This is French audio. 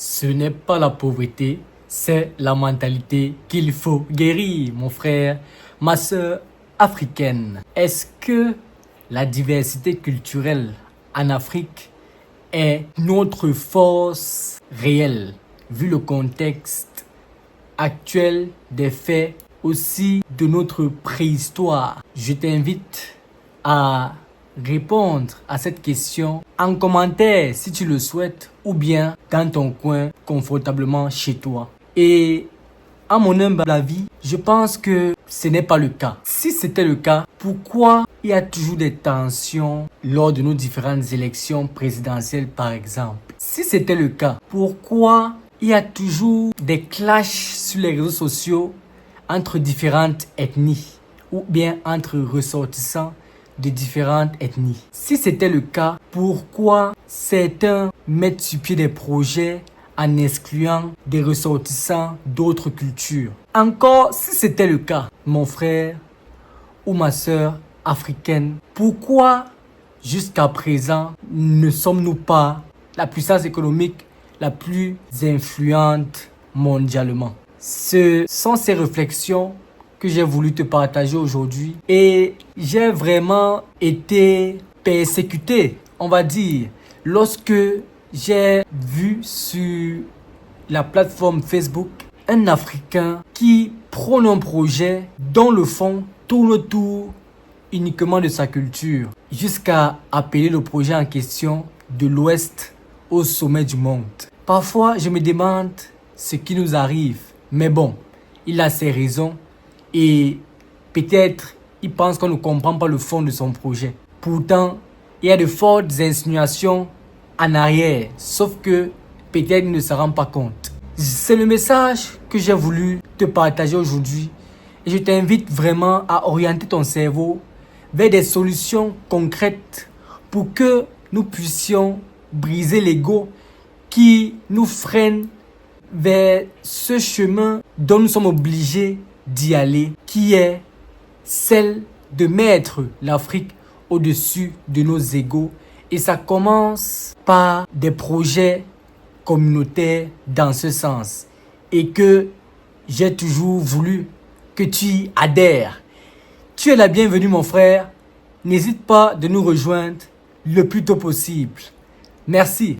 Ce n'est pas la pauvreté, c'est la mentalité qu'il faut guérir, mon frère, ma sœur africaine. Est-ce que la diversité culturelle en Afrique est notre force réelle, vu le contexte actuel des faits, aussi de notre préhistoire? Je t'invite à répondre à cette question en commentaire si tu le souhaites ou bien dans ton coin confortablement chez toi. Et à mon humble avis, je pense que ce n'est pas le cas. Si c'était le cas, pourquoi il y a toujours des tensions lors de nos différentes élections présidentielles par exemple? Si c'était le cas, pourquoi il y a toujours des clashs sur les réseaux sociaux entre différentes ethnies ou bien entre ressortissants de différentes ethnies? Si c'était le cas, pourquoi certains mettent sur pied des projets en excluant des ressortissants d'autres cultures? Encore, si c'était le cas, mon frère ou ma sœur africaine, pourquoi jusqu'à présent ne sommes-nous pas la puissance économique la plus influente mondialement? Ce sont ces réflexions que j'ai voulu te partager aujourd'hui et j'ai vraiment été persécuté, on va dire, lorsque j'ai vu sur la plateforme Facebook un Africain qui prône un projet dont le fond tourne autour uniquement de sa culture, jusqu'à appeler le projet en question de l'Ouest au sommet du monde. Parfois, je me demande ce qui nous arrive, mais bon, il a ses raisons et peut-être il pense qu'on ne comprend pas le fond de son projet. Pourtant, il y a de fortes insinuations en arrière, sauf que peut-être il ne se rend pas compte. C'est le message que j'ai voulu te partager aujourd'hui et je t'invite vraiment à orienter ton cerveau vers des solutions concrètes pour que nous puissions briser l'ego qui nous freine vers ce chemin dont nous sommes obligés d'y aller, qui est celle de mettre l'Afrique au-dessus de nos égos. Et ça commence par des projets communautaires dans ce sens. Et que j'ai toujours voulu que tu y adhères. Tu es la bienvenue, mon frère. N'hésite pas de nous rejoindre le plus tôt possible. Merci.